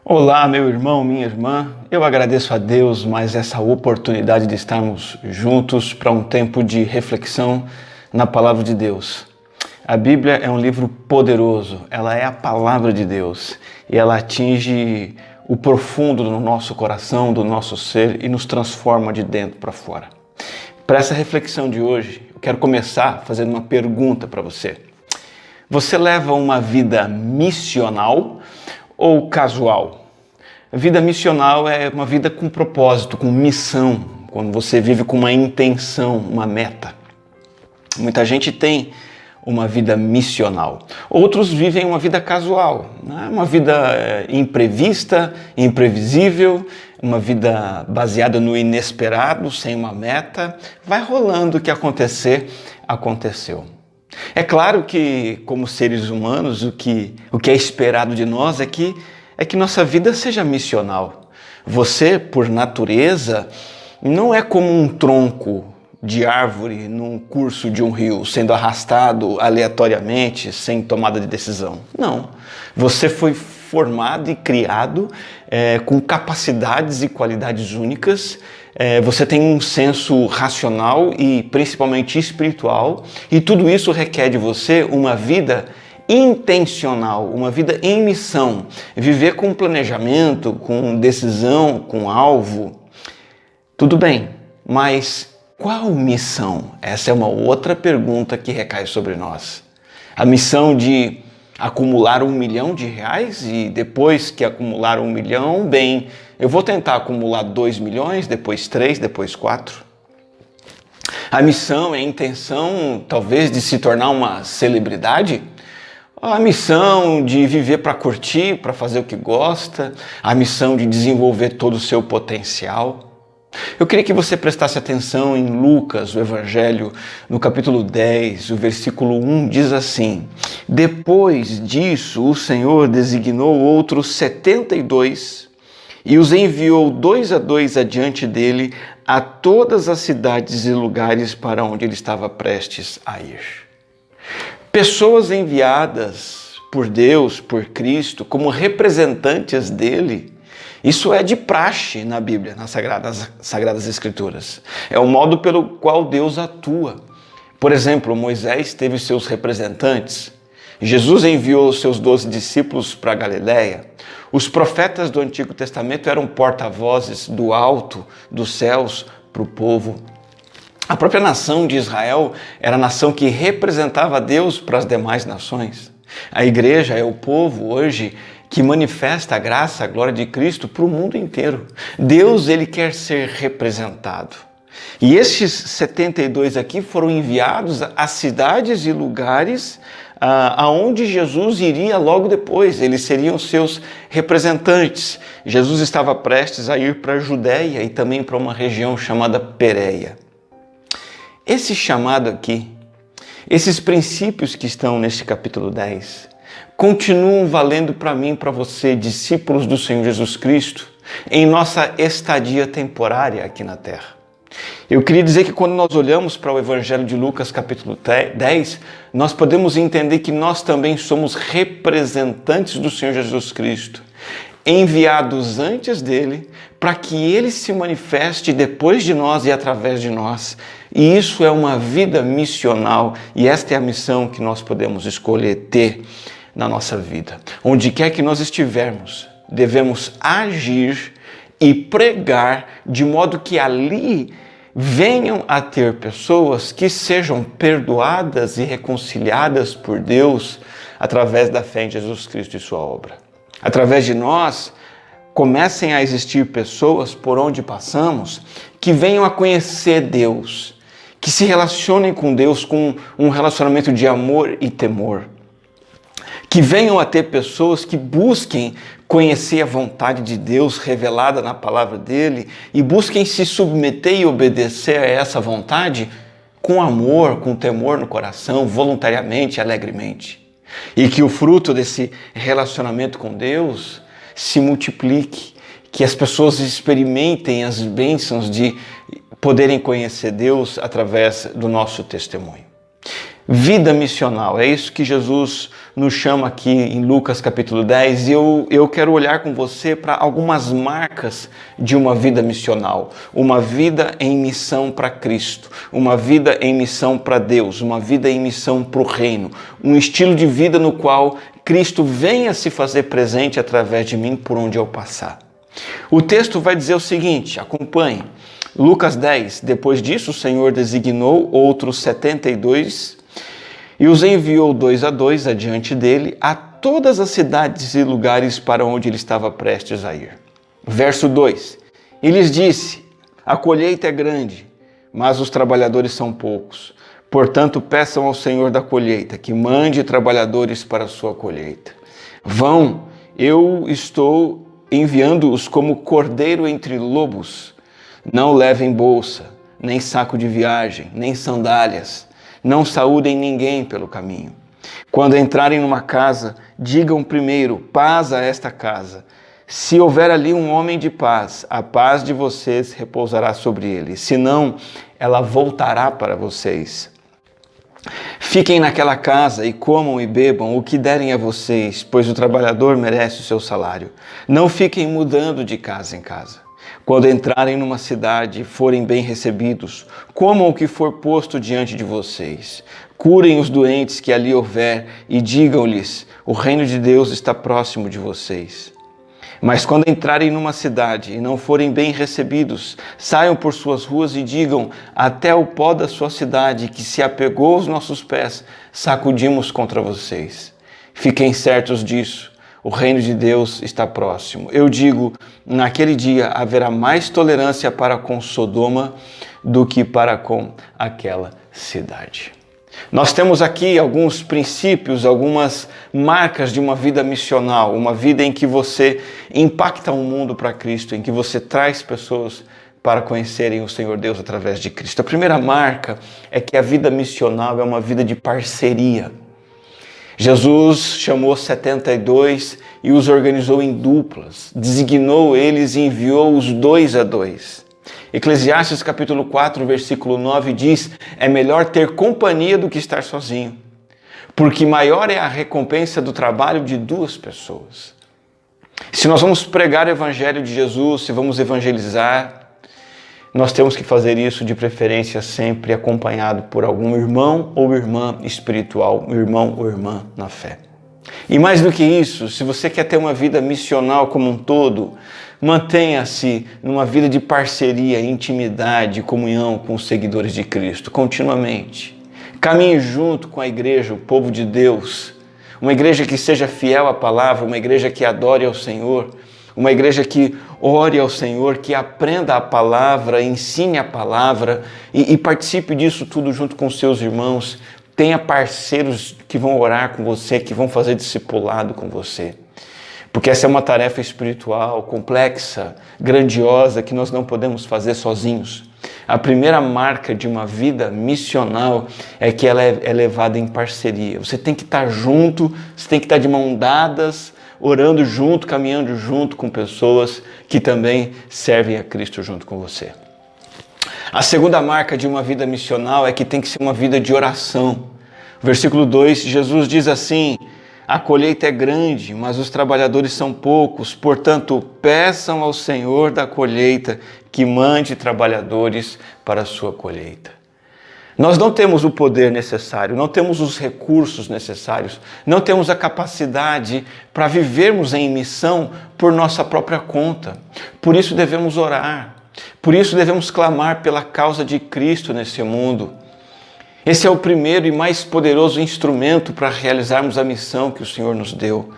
Olá, meu irmão, minha irmã. Eu agradeço a Deus mais essa oportunidade de estarmos juntos para um tempo de reflexão na Palavra de Deus. A Bíblia é um livro poderoso, ela é a Palavra de Deus e ela atinge o profundo do nosso coração, do nosso ser e nos transforma de dentro para fora. Para essa reflexão de hoje, eu quero começar fazendo uma pergunta para você. Você leva uma vida missional ou casual? A vida missional é uma vida com propósito, com missão, quando você vive com uma intenção, uma meta. Muita gente tem uma vida missional. Outros vivem uma vida casual, né? Uma vida imprevista, imprevisível, uma vida baseada no inesperado, sem uma meta. Vai rolando, o que acontecer, aconteceu. É claro que, como seres humanos, o que é esperado de nós é que nossa vida seja missional. Você, por natureza, não é como um tronco de árvore num curso de um rio, sendo arrastado aleatoriamente, sem tomada de decisão. Não. Você foi formado e criado com capacidades e qualidades únicas. Você tem um senso racional e principalmente espiritual, e tudo isso requer de você uma vida intencional, uma vida em missão, viver com planejamento, com decisão, com alvo. Tudo bem, mas qual missão? Essa é uma outra pergunta que recai sobre nós. A missão de acumular R$1 milhão e depois que acumular 1 milhão, bem, eu vou tentar acumular 2 milhões, depois 3, depois 4. A missão, a intenção, talvez, de se tornar uma celebridade. A missão de viver para curtir, para fazer o que gosta. A missão de desenvolver todo o seu potencial. Eu queria que você prestasse atenção em Lucas, o Evangelho, no capítulo 10, o versículo 1, diz assim: Depois disso, o Senhor designou outros 72 e os enviou 2 a 2 adiante dele a todas as cidades e lugares para onde ele estava prestes a ir. Pessoas enviadas por Deus, por Cristo, como representantes dele. Isso é de praxe na Bíblia, nas Sagradas Escrituras. É o modo pelo qual Deus atua. Por exemplo, Moisés teve seus representantes. Jesus enviou seus 12 discípulos para a Galileia. Os profetas do Antigo Testamento eram porta-vozes do alto, dos céus, para o povo. A própria nação de Israel era a nação que representava Deus para as demais nações. A igreja é o povo hoje que manifesta a graça, a glória de Cristo para o mundo inteiro. Deus, ele quer ser representado. E estes 72 aqui foram enviados a cidades e lugares aonde Jesus iria logo depois. Eles seriam seus representantes. Jesus estava prestes a ir para a Judéia e também para uma região chamada Pérea. Esse chamado aqui, esses princípios que estão neste capítulo 10, continuam valendo para mim e para você, discípulos do Senhor Jesus Cristo, em nossa estadia temporária aqui na Terra. Eu queria dizer que quando nós olhamos para o Evangelho de Lucas, capítulo 10, nós podemos entender que nós também somos representantes do Senhor Jesus Cristo, enviados antes dele, para que ele se manifeste depois de nós e através de nós. E isso é uma vida missional, e esta é a missão que nós podemos escolher ter na nossa vida. Onde quer que nós estivermos, devemos agir e pregar de modo que ali venham a ter pessoas que sejam perdoadas e reconciliadas por Deus através da fé em Jesus Cristo e sua obra. Através de nós, comecem a existir pessoas por onde passamos que venham a conhecer Deus, que se relacionem com Deus com um relacionamento de amor e temor. Que venham a ter pessoas que busquem conhecer a vontade de Deus revelada na palavra dele e busquem se submeter e obedecer a essa vontade com amor, com temor no coração, voluntariamente, alegremente. E que o fruto desse relacionamento com Deus se multiplique, que as pessoas experimentem as bênçãos de poderem conhecer Deus através do nosso testemunho. Vida missional, é isso que Jesus nos chama aqui em Lucas capítulo 10, e eu quero olhar com você para algumas marcas de uma vida missional, uma vida em missão para Cristo, uma vida em missão para Deus, uma vida em missão para o reino, um estilo de vida no qual Cristo venha se fazer presente através de mim por onde eu passar. O texto vai dizer o seguinte, acompanhe, Lucas 10, depois disso o Senhor designou outros 72 e os enviou 2 a 2 adiante dele a todas as cidades e lugares para onde ele estava prestes a ir. Verso 2. E lhes disse, a colheita é grande, mas os trabalhadores são poucos. Portanto, peçam ao Senhor da colheita que mande trabalhadores para a sua colheita. Vão, eu estou enviando-os como cordeiro entre lobos. Não levem bolsa, nem saco de viagem, nem sandálias. Não saúdem ninguém pelo caminho. Quando entrarem numa casa, digam primeiro, paz a esta casa. Se houver ali um homem de paz, a paz de vocês repousará sobre ele. Senão, ela voltará para vocês. Fiquem naquela casa e comam e bebam o que derem a vocês, pois o trabalhador merece o seu salário. Não fiquem mudando de casa em casa. Quando entrarem numa cidade e forem bem recebidos, comam o que for posto diante de vocês. Curem os doentes que ali houver e digam-lhes, o reino de Deus está próximo de vocês. Mas quando entrarem numa cidade e não forem bem recebidos, saiam por suas ruas e digam, até o pó da sua cidade que se apegou aos nossos pés, sacudimos contra vocês. Fiquem certos disso. O reino de Deus está próximo. Eu digo, naquele dia haverá mais tolerância para com Sodoma do que para com aquela cidade. Nós temos aqui alguns princípios, algumas marcas de uma vida missional, uma vida em que você impacta o mundo para Cristo, em que você traz pessoas para conhecerem o Senhor Deus através de Cristo. A primeira marca é que a vida missional é uma vida de parceria. Jesus chamou 72 e os organizou em duplas, designou eles e enviou-os 2 a 2. Eclesiastes capítulo 4, versículo 9 diz, é melhor ter companhia do que estar sozinho, porque maior é a recompensa do trabalho de 2 pessoas. Se nós vamos pregar o evangelho de Jesus, se vamos evangelizar, nós temos que fazer isso de preferência sempre acompanhado por algum irmão ou irmã espiritual, irmão ou irmã na fé. E mais do que isso, se você quer ter uma vida missional como um todo, mantenha-se numa vida de parceria, intimidade, comunhão com os seguidores de Cristo, continuamente. Caminhe junto com a igreja, o povo de Deus, uma igreja que seja fiel à palavra, uma igreja que adore ao Senhor, uma igreja que ore ao Senhor, que aprenda a palavra, ensine a palavra e participe disso tudo junto com seus irmãos. Tenha parceiros que vão orar com você, que vão fazer discipulado com você. Porque essa é uma tarefa espiritual, complexa, grandiosa, que nós não podemos fazer sozinhos. A primeira marca de uma vida missional é que ela é levada em parceria. Você tem que estar junto, você tem que estar de mãos dadas, orando junto, caminhando junto com pessoas que também servem a Cristo junto com você. A segunda marca de uma vida missional é que tem que ser uma vida de oração. Versículo 2, Jesus diz assim, a colheita é grande, mas os trabalhadores são poucos, portanto, peçam ao Senhor da colheita que mande trabalhadores para a sua colheita. Nós não temos o poder necessário, não temos os recursos necessários, não temos a capacidade para vivermos em missão por nossa própria conta. Por isso devemos orar, por isso devemos clamar pela causa de Cristo nesse mundo. Esse é o primeiro e mais poderoso instrumento para realizarmos a missão que o Senhor nos deu.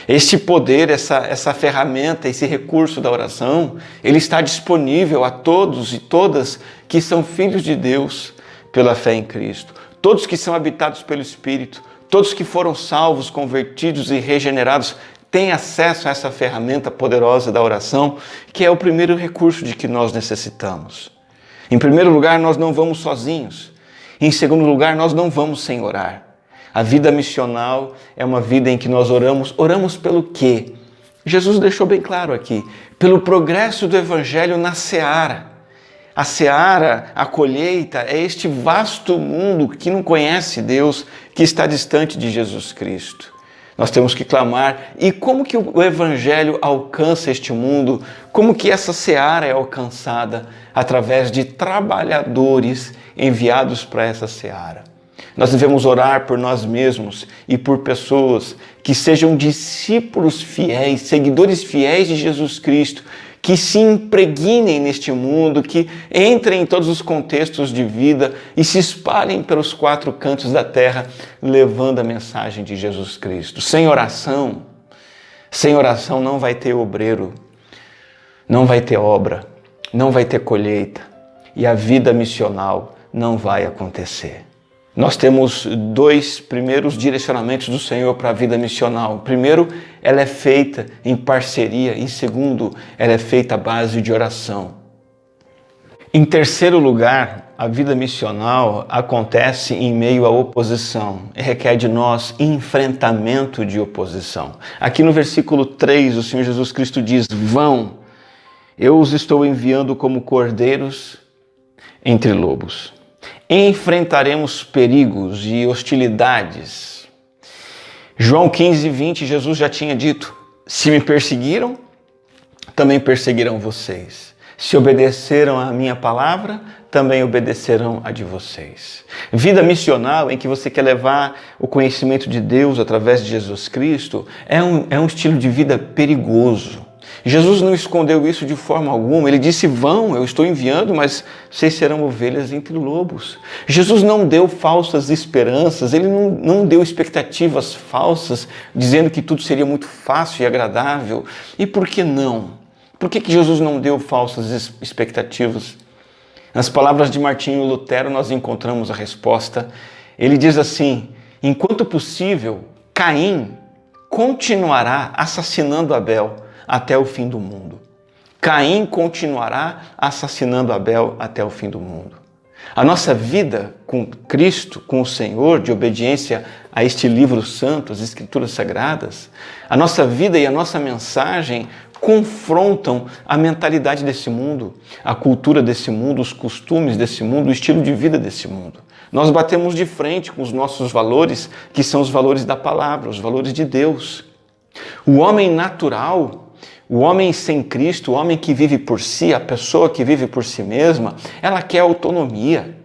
Este poder, essa ferramenta, esse recurso da oração, ele está disponível a todos e todas que são filhos de Deus pela fé em Cristo. Todos que são habitados pelo Espírito, todos que foram salvos, convertidos e regenerados, têm acesso a essa ferramenta poderosa da oração, que é o primeiro recurso de que nós necessitamos. Em primeiro lugar, nós não vamos sozinhos. Em segundo lugar, nós não vamos sem orar. A vida missional é uma vida em que nós oramos. Oramos pelo quê? Jesus deixou bem claro aqui. Pelo progresso do Evangelho na seara. A seara, a colheita, é este vasto mundo que não conhece Deus, que está distante de Jesus Cristo. Nós temos que clamar. E como que o Evangelho alcança este mundo? Como que essa seara é alcançada? Através de trabalhadores enviados para essa seara. Nós devemos orar por nós mesmos e por pessoas que sejam discípulos fiéis, seguidores fiéis de Jesus Cristo, que se impregnem neste mundo, que entrem em todos os contextos de vida e se espalhem pelos 4 cantos da terra, levando a mensagem de Jesus Cristo. Sem oração não vai ter obreiro, não vai ter obra, não vai ter colheita e a vida missional não vai acontecer. Nós temos 2 primeiros direcionamentos do Senhor para a vida missional. Primeiro, ela é feita em parceria. E segundo, ela é feita à base de oração. Em terceiro lugar, a vida missional acontece em meio à oposição. E requer de nós enfrentamento de oposição. Aqui no versículo 3, o Senhor Jesus Cristo diz: vão, eu os estou enviando como cordeiros entre lobos. Enfrentaremos perigos e hostilidades. João 15:20, Jesus já tinha dito: se me perseguiram, também perseguirão vocês. Se obedeceram à minha palavra, também obedecerão a de vocês. Vida missional, em que você quer levar o conhecimento de Deus através de Jesus Cristo, é um estilo de vida perigoso. Jesus não escondeu isso de forma alguma. Ele disse: vão, eu estou enviando, mas vocês serão ovelhas entre lobos. Jesus não deu falsas esperanças, ele não deu expectativas falsas, dizendo que tudo seria muito fácil e agradável. E por que não? Por que Jesus não deu falsas expectativas? Nas palavras de Martinho Lutero nós encontramos a resposta. Ele diz assim: enquanto possível, Caim continuará assassinando Abel até o fim do mundo. Caim continuará assassinando Abel até o fim do mundo. A nossa vida com Cristo, com o Senhor, de obediência a este livro santo, as Escrituras Sagradas, a nossa vida e a nossa mensagem confrontam a mentalidade desse mundo, a cultura desse mundo, os costumes desse mundo, o estilo de vida desse mundo. Nós batemos de frente com os nossos valores, que são os valores da palavra, os valores de Deus. O homem natural, o homem sem Cristo, o homem que vive por si, a pessoa que vive por si mesma, ela quer autonomia,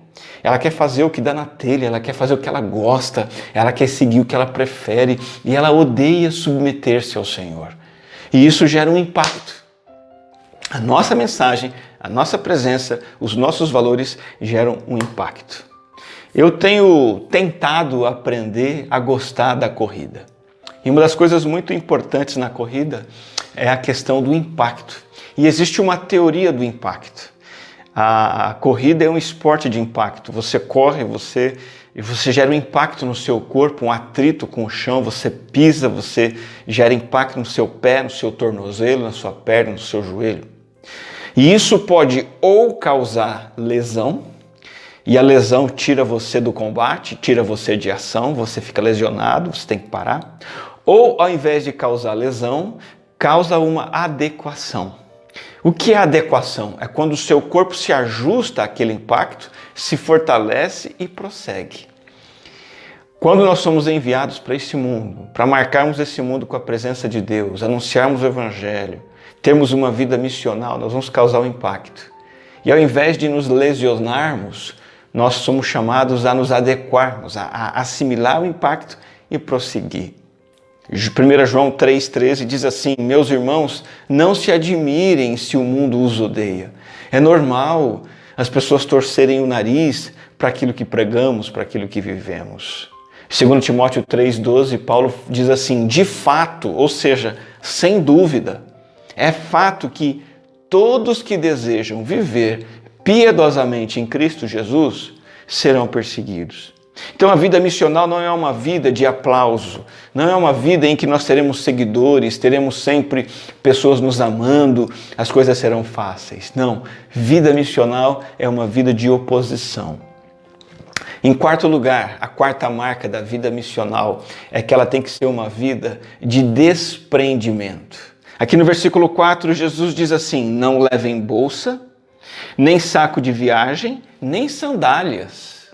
ela quer fazer o que dá na telha, ela quer fazer o que ela gosta, ela quer seguir o que ela prefere e ela odeia submeter-se ao Senhor. E isso gera um impacto. A nossa mensagem, a nossa presença, os nossos valores geram um impacto. Eu tenho tentado aprender a gostar da corrida. E uma das coisas muito importantes na corrida é a questão do impacto. E existe uma teoria do impacto. A corrida é um esporte de impacto. Você corre, você gera um impacto no seu corpo, um atrito com o chão, você pisa, você gera impacto no seu pé, no seu tornozelo, na sua perna, no seu joelho. E isso pode ou causar lesão, e a lesão tira você do combate, tira você de ação, você fica lesionado, você tem que parar. Ou, ao invés de causar lesão, causa uma adequação. O que é adequação? É quando o seu corpo se ajusta àquele impacto, se fortalece e prossegue. Quando nós somos enviados para esse mundo, para marcarmos esse mundo com a presença de Deus, anunciarmos o Evangelho, termos uma vida missional, nós vamos causar um impacto. E ao invés de nos lesionarmos, nós somos chamados a nos adequarmos, a assimilar o impacto e prosseguir. 1 João 3,13 diz assim: meus irmãos, não se admirem se o mundo os odeia. É normal as pessoas torcerem o nariz para aquilo que pregamos, para aquilo que vivemos. 2 Timóteo 3,12, Paulo diz assim: de fato, ou seja, sem dúvida, é fato que todos que desejam viver piedosamente em Cristo Jesus serão perseguidos. Então a vida missional não é uma vida de aplauso, não é uma vida em que nós teremos seguidores, teremos sempre pessoas nos amando, as coisas serão fáceis. Não, vida missional é uma vida de oposição. Em quarto lugar, a quarta marca da vida missional é que ela tem que ser uma vida de desprendimento. Aqui no versículo 4, Jesus diz assim: não levem bolsa, nem saco de viagem, nem sandálias.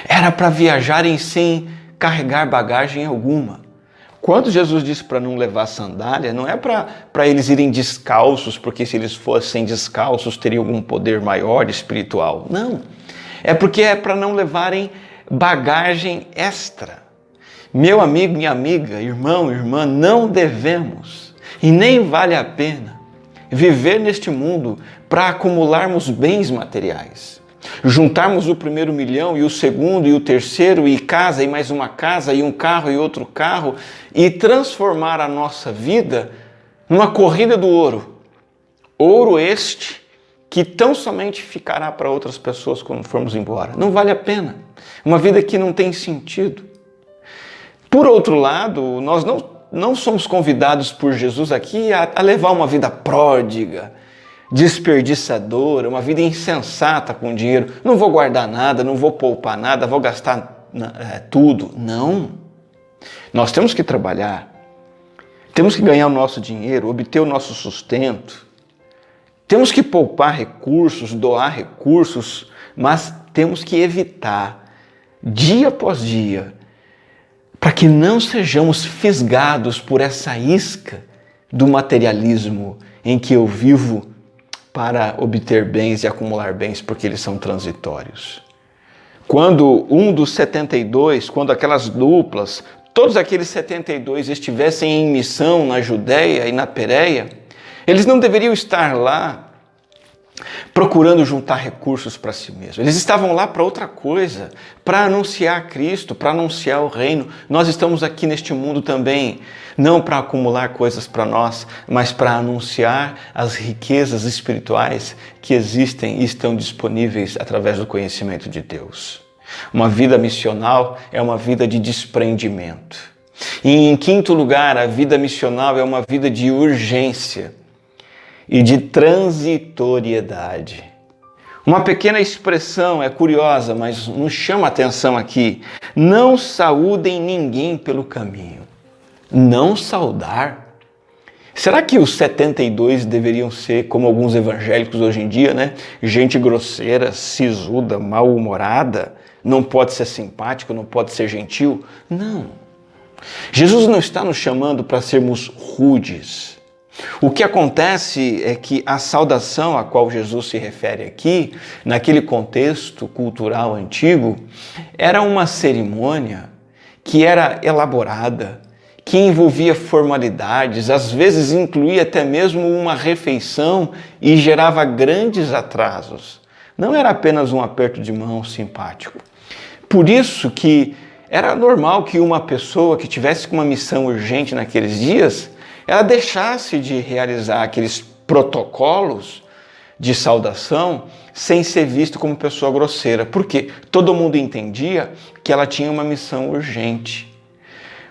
Era para viajarem sem carregar bagagem alguma. Quando Jesus disse para não levar sandália, não é para eles irem descalços, porque se eles fossem descalços teriam algum poder maior espiritual. Não. É porque é para não levarem bagagem extra. Meu amigo, minha amiga, irmão, irmã, não devemos e nem vale a pena viver neste mundo para acumularmos bens materiais. Juntarmos o primeiro milhão e o segundo e o terceiro e casa e mais uma casa e um carro e outro carro e transformar a nossa vida numa corrida do ouro. Ouro este que tão somente ficará para outras pessoas quando formos embora. Não vale a pena. Uma vida que não tem sentido. Por outro lado, nós não somos convidados por Jesus aqui a levar uma vida pródiga, desperdiçadora, uma vida insensata com dinheiro. Não vou guardar nada, não vou poupar nada, vou gastar tudo. Não. Nós temos que trabalhar, temos que ganhar o nosso dinheiro, obter o nosso sustento, temos que poupar recursos, doar recursos, mas temos que evitar, dia após dia, para que não sejamos fisgados por essa isca do materialismo em que eu vivo para obter bens e acumular bens, porque eles são transitórios. Quando um dos 72, quando aquelas duplas, todos aqueles 72 estivessem em missão na Judéia e na Pérea, eles não deveriam estar lá procurando juntar recursos para si mesmos. Eles estavam lá para outra coisa, para anunciar Cristo, para anunciar o reino. Nós estamos aqui neste mundo também, não para acumular coisas para nós, mas para anunciar as riquezas espirituais que existem e estão disponíveis através do conhecimento de Deus. Uma vida missional é uma vida de desprendimento. E em quinto lugar, a vida missional é uma vida de urgência e de transitoriedade. Uma pequena expressão é curiosa, mas nos chama a atenção aqui. Não saúdem ninguém pelo caminho. Não saudar? Será que os 72 deveriam ser, como alguns evangélicos hoje em dia, né? Gente grosseira, sisuda, mal-humorada, não pode ser simpático, não pode ser gentil? Não. Jesus não está nos chamando para sermos rudes. O que acontece é que a saudação a qual Jesus se refere aqui, naquele contexto cultural antigo, era uma cerimônia que era elaborada, que envolvia formalidades, às vezes incluía até mesmo uma refeição e gerava grandes atrasos. Não era apenas um aperto de mão simpático. Por isso que era normal que uma pessoa que tivesse uma missão urgente naqueles dias, ela deixasse de realizar aqueles protocolos de saudação sem ser visto como pessoa grosseira, porque todo mundo entendia que ela tinha uma missão urgente.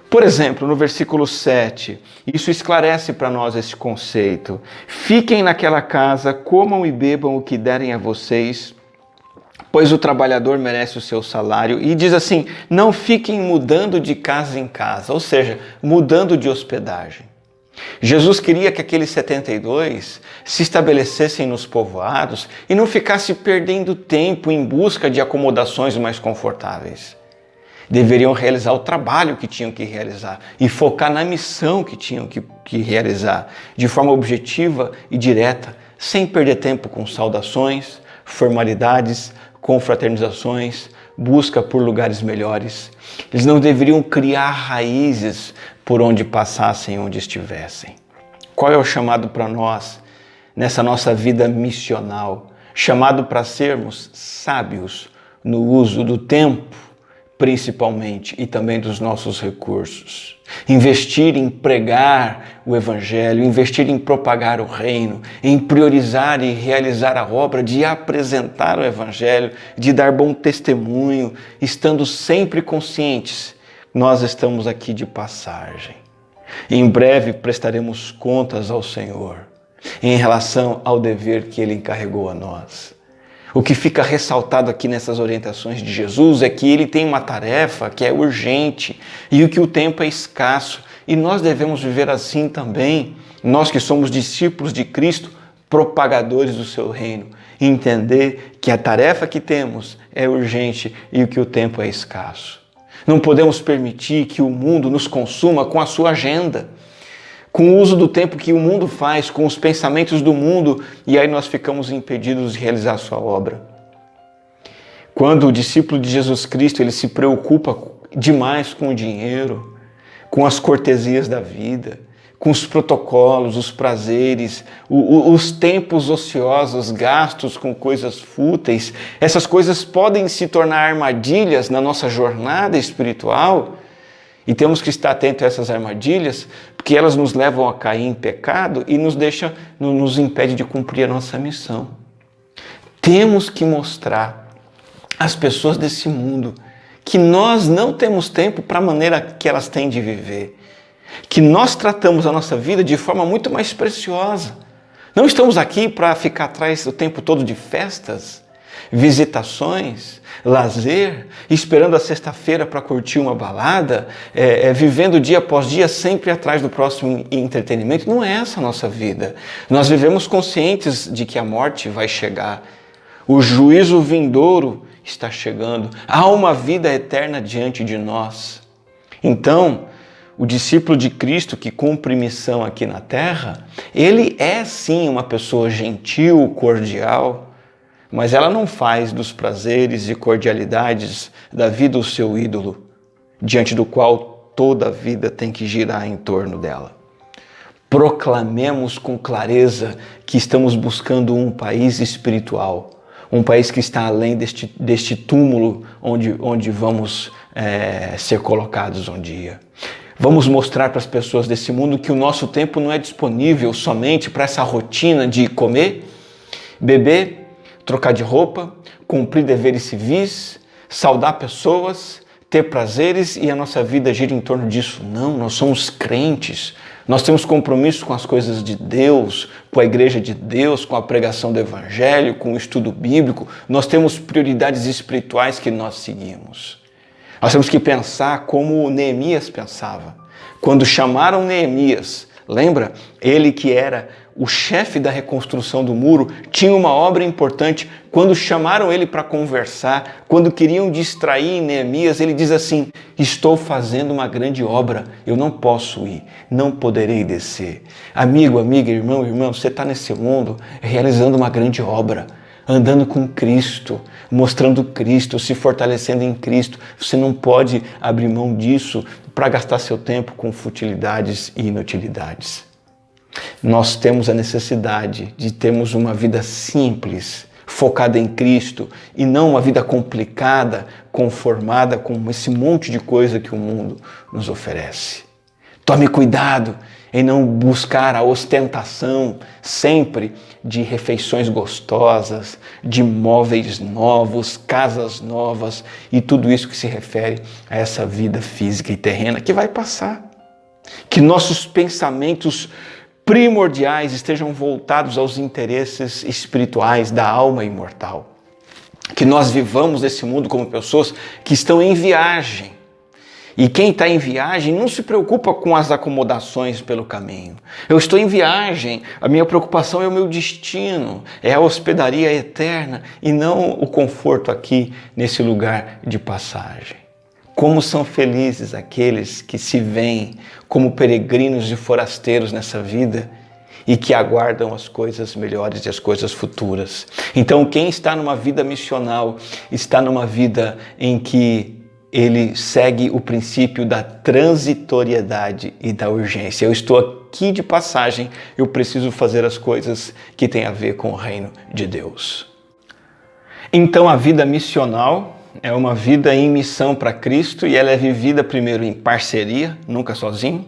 Por exemplo, no versículo 7, isso esclarece para nós esse conceito. Fiquem naquela casa, comam e bebam o que derem a vocês, pois o trabalhador merece o seu salário. E diz assim, não fiquem mudando de casa em casa, ou seja, mudando de hospedagem. Jesus queria que aqueles 72 se estabelecessem nos povoados e não ficasse perdendo tempo em busca de acomodações mais confortáveis. Deveriam realizar o trabalho que tinham que realizar e focar na missão que tinham que realizar, de forma objetiva e direta, sem perder tempo com saudações, formalidades, confraternizações, busca por lugares melhores. Eles não deveriam criar raízes por onde passassem, onde estivessem. Qual é o chamado para nós nessa nossa vida missional? Chamado para sermos sábios no uso do tempo, principalmente, e também dos nossos recursos. Investir em pregar o Evangelho, investir em propagar o reino, em priorizar e realizar a obra de apresentar o Evangelho, de dar bom testemunho, estando sempre conscientes, nós estamos aqui de passagem. Em breve prestaremos contas ao Senhor em relação ao dever que Ele encarregou a nós. O que fica ressaltado aqui nessas orientações de Jesus é que Ele tem uma tarefa que é urgente e que o tempo é escasso. E nós devemos viver assim também, nós que somos discípulos de Cristo, propagadores do seu reino, e entender que a tarefa que temos é urgente e que o tempo é escasso. Não podemos permitir que o mundo nos consuma com a sua agenda, com o uso do tempo que o mundo faz, com os pensamentos do mundo, e aí nós ficamos impedidos de realizar a sua obra. Quando o discípulo de Jesus Cristo ele se preocupa demais com o dinheiro, com as cortesias da vida, com os protocolos, os prazeres, os tempos ociosos gastos com coisas fúteis, essas coisas podem se tornar armadilhas na nossa jornada espiritual, e temos que estar atentos a essas armadilhas, porque elas nos levam a cair em pecado e nos impede de cumprir a nossa missão. Temos que mostrar às pessoas desse mundo que nós não temos tempo para a maneira que elas têm de viver, que nós tratamos a nossa vida de forma muito mais preciosa. Não estamos aqui para ficar atrás o tempo todo de festas, visitações, lazer, esperando a sexta-feira para curtir uma balada, vivendo dia após dia sempre atrás do próximo entretenimento. Não é essa a nossa vida. Nós vivemos conscientes de que a morte vai chegar, o juízo vindouro está chegando, há uma vida eterna diante de nós. Então, o discípulo de Cristo que cumpre missão aqui na terra, ele é sim uma pessoa gentil, cordial, mas ela não faz dos prazeres e cordialidades da vida o seu ídolo, diante do qual toda a vida tem que girar em torno dela. Proclamemos com clareza que estamos buscando um país espiritual, um país que está além deste túmulo onde vamos ser colocados um dia. Vamos mostrar para as pessoas desse mundo que o nosso tempo não é disponível somente para essa rotina de comer, beber, trocar de roupa, cumprir deveres civis, saudar pessoas, ter prazeres e a nossa vida gira em torno disso. Não, nós somos crentes, nós temos compromisso com as coisas de Deus, com a igreja de Deus, com a pregação do evangelho, com o estudo bíblico. Nós temos prioridades espirituais que nós seguimos. Nós temos que pensar como Neemias pensava. Quando chamaram Neemias, lembra? Ele que era o chefe da reconstrução do muro, tinha uma obra importante. Quando chamaram ele para conversar, quando queriam distrair Neemias, ele diz assim: estou fazendo uma grande obra, eu não posso ir, não poderei descer. Amigo, amiga, irmão, irmã, você está nesse mundo realizando uma grande obra, andando com Cristo, mostrando Cristo, se fortalecendo em Cristo. Você não pode abrir mão disso para gastar seu tempo com futilidades e inutilidades. Nós temos a necessidade de termos uma vida simples, focada em Cristo, e não uma vida complicada, conformada com esse monte de coisa que o mundo nos oferece. Tome cuidado em não buscar a ostentação sempre de refeições gostosas, de móveis novos, casas novas e tudo isso que se refere a essa vida física e terrena que vai passar. Que nossos pensamentos primordiais estejam voltados aos interesses espirituais da alma imortal. Que nós vivamos nesse mundo como pessoas que estão em viagem. E quem está em viagem não se preocupa com as acomodações pelo caminho. Eu estou em viagem, a minha preocupação é o meu destino, é a hospedaria eterna e não o conforto aqui nesse lugar de passagem. Como são felizes aqueles que se veem como peregrinos e forasteiros nessa vida e que aguardam as coisas melhores e as coisas futuras. Então, quem está numa vida missional está numa vida em que ele segue o princípio da transitoriedade e da urgência. Eu estou aqui de passagem, eu preciso fazer as coisas que têm a ver com o reino de Deus. Então, a vida missional é uma vida em missão para Cristo e ela é vivida primeiro em parceria, nunca sozinho.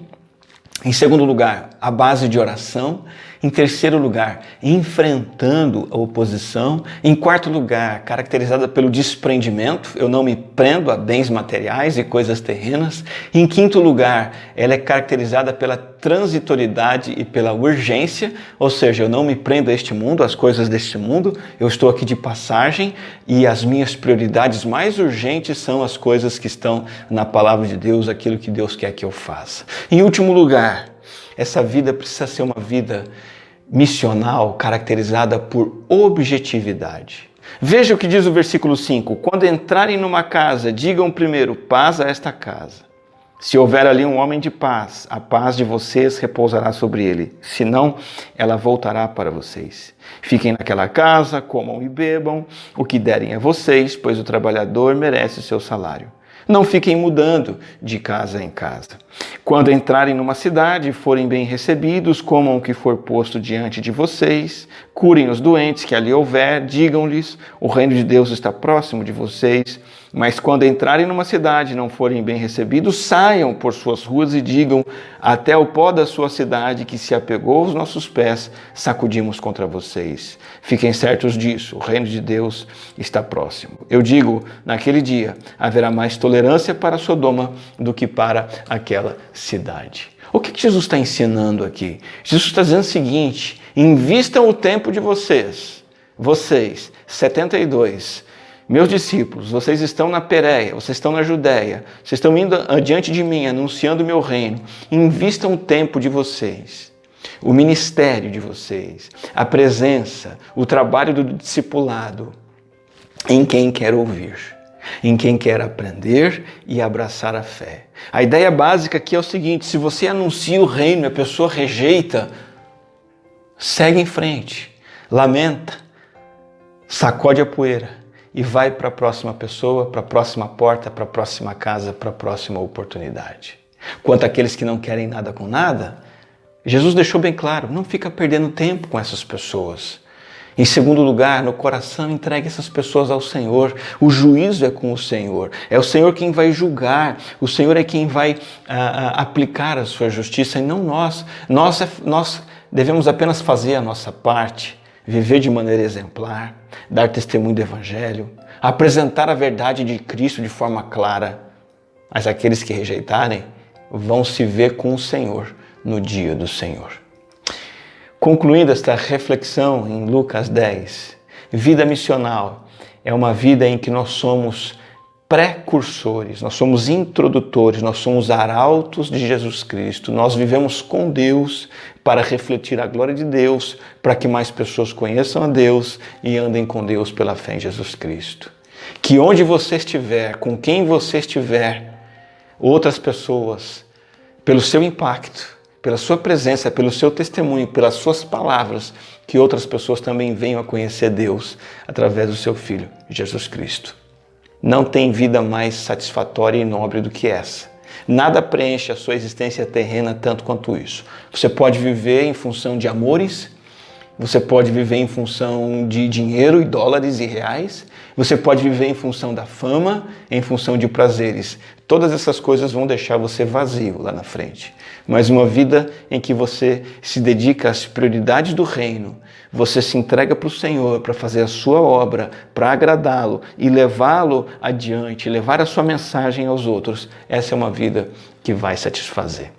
Em segundo lugar, a base de oração. Em terceiro lugar, enfrentando a oposição. Em quarto lugar, caracterizada pelo desprendimento. Eu não me prendo a bens materiais e coisas terrenas. Em quinto lugar, ela é caracterizada pela transitoriedade e pela urgência. Ou seja, eu não me prendo a este mundo, às coisas deste mundo. Eu estou aqui de passagem e as minhas prioridades mais urgentes são as coisas que estão na palavra de Deus, aquilo que Deus quer que eu faça. Em último lugar, essa vida precisa ser uma vida missional caracterizada por objetividade. Veja o que diz o versículo 5. Quando entrarem numa casa, digam primeiro, paz a esta casa. Se houver ali um homem de paz, a paz de vocês repousará sobre ele. Senão, ela voltará para vocês. Fiquem naquela casa, comam e bebam o que derem a vocês, pois o trabalhador merece o seu salário. Não fiquem mudando de casa em casa. Quando entrarem numa cidade e forem bem recebidos, comam o que for posto diante de vocês, curem os doentes que ali houver, digam-lhes, o reino de Deus está próximo de vocês. Mas quando entrarem numa cidade e não forem bem recebidos, saiam por suas ruas e digam, até o pó da sua cidade que se apegou aos nossos pés, sacudimos contra vocês. Fiquem certos disso, o reino de Deus está próximo. Eu digo, naquele dia haverá mais tolerância para Sodoma do que para aquela cidade. O que Jesus está ensinando aqui? Jesus está dizendo o seguinte, invistam o tempo de vocês, 72, meus discípulos, vocês estão na Pérea, vocês estão na Judéia, vocês estão indo adiante de mim, anunciando o meu reino. Invistam o tempo de vocês, o ministério de vocês, a presença, o trabalho do discipulado em quem quer ouvir, em quem quer aprender e abraçar a fé. A ideia básica aqui é o seguinte, se você anuncia o reino e a pessoa rejeita, segue em frente, lamenta, sacode a poeira e vai para a próxima pessoa, para a próxima porta, para a próxima casa, para a próxima oportunidade. Quanto àqueles que não querem nada com nada, Jesus deixou bem claro, não fica perdendo tempo com essas pessoas. Em segundo lugar, no coração, entregue essas pessoas ao Senhor. O juízo é com o Senhor. É o Senhor quem vai julgar. O Senhor é quem vai aplicar a sua justiça e não nós. Nós devemos apenas fazer a nossa parte, viver de maneira exemplar, dar testemunho do Evangelho, apresentar a verdade de Cristo de forma clara. Mas aqueles que rejeitarem vão se ver com o Senhor no dia do Senhor. Concluindo esta reflexão em Lucas 10, vida missional é uma vida em que nós somos precursores, nós somos introdutores, nós somos arautos de Jesus Cristo. Nós vivemos com Deus para refletir a glória de Deus, para que mais pessoas conheçam a Deus e andem com Deus pela fé em Jesus Cristo. Que onde você estiver, com quem você estiver, outras pessoas, pelo seu impacto, pela sua presença, pelo seu testemunho, pelas suas palavras, que outras pessoas também venham a conhecer Deus através do seu Filho, Jesus Cristo. Não tem vida mais satisfatória e nobre do que essa. Nada preenche a sua existência terrena tanto quanto isso. Você pode viver em função de amores, você pode viver em função de dinheiro e dólares e reais, você pode viver em função da fama, em função de prazeres. Todas essas coisas vão deixar você vazio lá na frente. Mas uma vida em que você se dedica às prioridades do reino, você se entrega para o Senhor para fazer a sua obra, para agradá-lo e levá-lo adiante, levar a sua mensagem aos outros, essa é uma vida que vai satisfazer.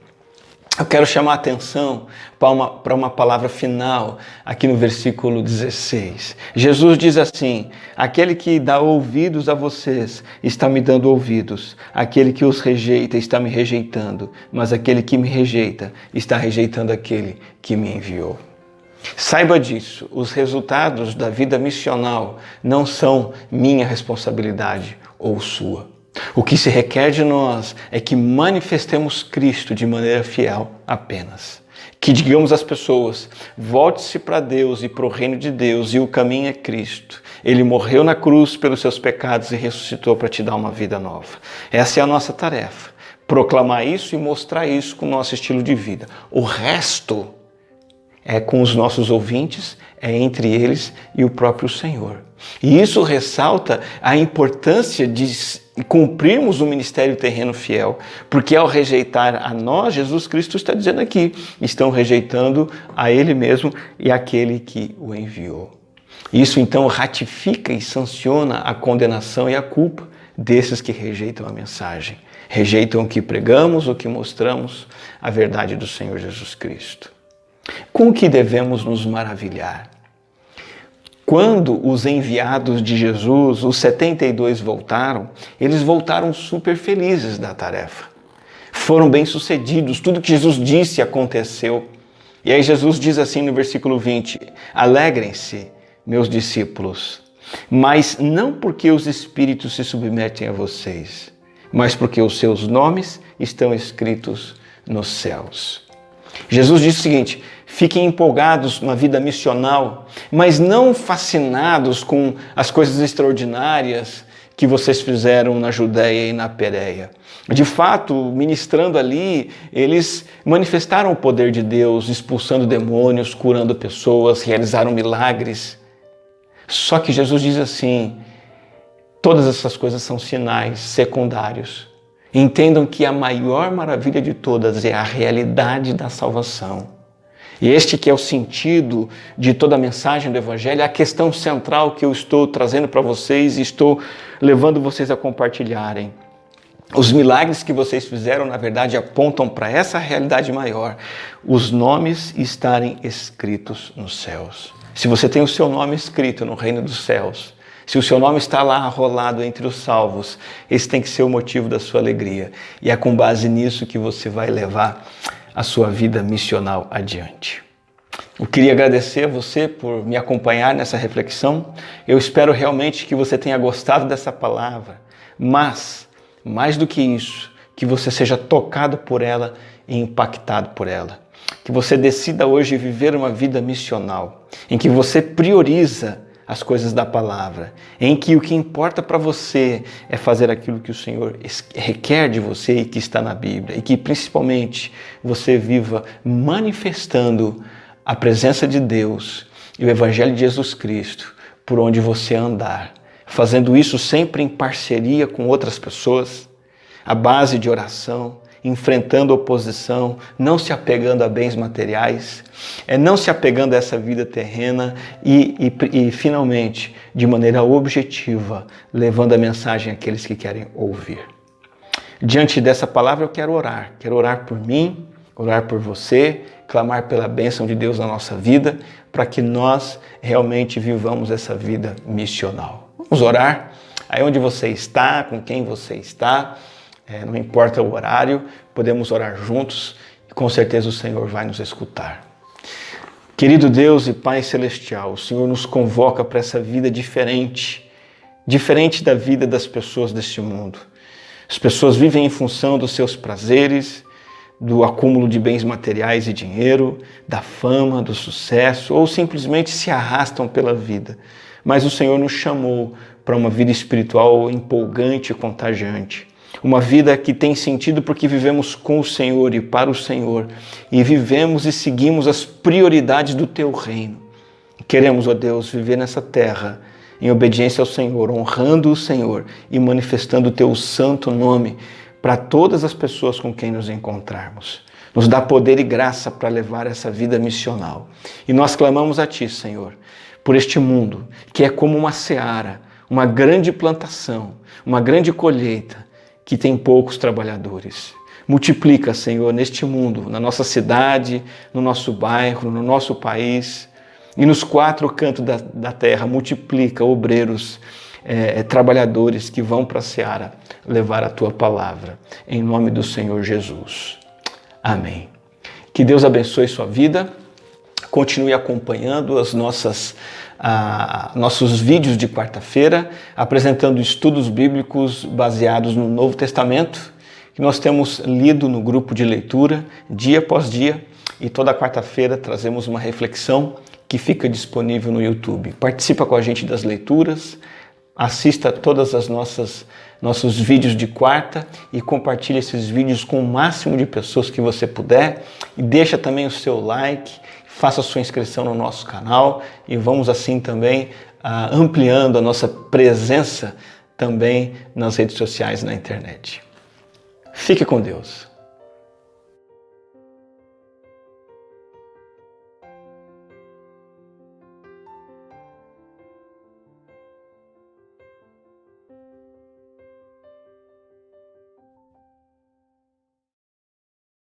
Eu quero chamar a atenção para uma palavra final aqui no versículo 16. Jesus diz assim, aquele que dá ouvidos a vocês está me dando ouvidos, aquele que os rejeita está me rejeitando, mas aquele que me rejeita está rejeitando aquele que me enviou. Saiba disso, os resultados da vida missional não são minha responsabilidade ou sua. O que se requer de nós é que manifestemos Cristo de maneira fiel apenas. Que digamos às pessoas, volte-se para Deus e para o reino de Deus e o caminho é Cristo. Ele morreu na cruz pelos seus pecados e ressuscitou para te dar uma vida nova. Essa é a nossa tarefa, proclamar isso e mostrar isso com o nosso estilo de vida. O resto é com os nossos ouvintes, é entre eles e o próprio Senhor. E isso ressalta a importância de cumprirmos o ministério terreno fiel, porque ao rejeitar a nós, Jesus Cristo está dizendo aqui, estão rejeitando a Ele mesmo e aquele que o enviou. Isso então ratifica e sanciona a condenação e a culpa desses que rejeitam a mensagem, rejeitam o que pregamos, o que mostramos, a verdade do Senhor Jesus Cristo. Com o que devemos nos maravilhar? Quando os enviados de Jesus, os 72 voltaram, eles voltaram super felizes da tarefa. Foram bem-sucedidos, tudo que Jesus disse aconteceu. E aí Jesus diz assim no versículo 20: alegrem-se, meus discípulos, mas não porque os espíritos se submetem a vocês, mas porque os seus nomes estão escritos nos céus. Jesus diz o seguinte: fiquem empolgados na vida missional, mas não fascinados com as coisas extraordinárias que vocês fizeram na Judéia e na Pérea. De fato, ministrando ali, eles manifestaram o poder de Deus, expulsando demônios, curando pessoas, realizaram milagres. Só que Jesus diz assim: todas essas coisas são sinais secundários. Entendam que a maior maravilha de todas é a realidade da salvação. E este que é o sentido de toda a mensagem do Evangelho, a questão central que eu estou trazendo para vocês e estou levando vocês a compartilharem. Os milagres que vocês fizeram, na verdade, apontam para essa realidade maior: os nomes estarem escritos nos céus. Se você tem o seu nome escrito no reino dos céus, se o seu nome está lá arrolado entre os salvos, esse tem que ser o motivo da sua alegria. E é com base nisso que você vai levar a sua vida missional adiante. Eu queria agradecer a você por me acompanhar nessa reflexão. Eu espero realmente que você tenha gostado dessa palavra, mas, mais do que isso, que você seja tocado por ela e impactado por ela. Que você decida hoje viver uma vida missional, em que você prioriza as coisas da palavra, em que o que importa para você é fazer aquilo que o Senhor requer de você e que está na Bíblia, e que principalmente você viva manifestando a presença de Deus e o Evangelho de Jesus Cristo por onde você andar, fazendo isso sempre em parceria com outras pessoas, à base de oração, enfrentando oposição, não se apegando a bens materiais, não se apegando a essa vida terrena e finalmente, de maneira objetiva, levando a mensagem àqueles que querem ouvir. Diante dessa palavra eu quero orar por mim, orar por você, clamar pela bênção de Deus na nossa vida, para que nós realmente vivamos essa vida missional. Vamos orar aí onde você está, com quem você está. Não importa o horário, podemos orar juntos e com certeza o Senhor vai nos escutar. Querido Deus e Pai Celestial, o Senhor nos convoca para essa vida diferente da vida das pessoas deste mundo. As pessoas vivem em função dos seus prazeres, do acúmulo de bens materiais e dinheiro, da fama, do sucesso, ou simplesmente se arrastam pela vida. Mas o Senhor nos chamou para uma vida espiritual empolgante e contagiante. Uma vida que tem sentido porque vivemos com o Senhor e para o Senhor. E vivemos e seguimos as prioridades do Teu reino. Queremos, ó Deus, viver nessa terra em obediência ao Senhor, honrando o Senhor e manifestando o Teu santo nome para todas as pessoas com quem nos encontrarmos. Nos dá poder e graça para levar essa vida missional. E nós clamamos a Ti, Senhor, por este mundo que é como uma seara, uma grande plantação, uma grande colheita, que tem poucos trabalhadores. Multiplica, Senhor, neste mundo, na nossa cidade, no nosso bairro, no nosso país e nos quatro cantos da terra. Multiplica obreiros, trabalhadores que vão para a seara levar a Tua palavra. Em nome do Senhor Jesus. Amém. Que Deus abençoe sua vida. Continue acompanhando as nossos vídeos de quarta-feira, apresentando estudos bíblicos baseados no Novo Testamento, que nós temos lido no grupo de leitura, dia após dia, e toda quarta-feira trazemos uma reflexão que fica disponível no YouTube. Participa com a gente das leituras, assista a todas as nossos vídeos de quarta e compartilhe esses vídeos com o máximo de pessoas que você puder, e deixa também o seu like, faça a sua inscrição no nosso canal e vamos assim também ampliando a nossa presença também nas redes sociais e na internet. Fique com Deus.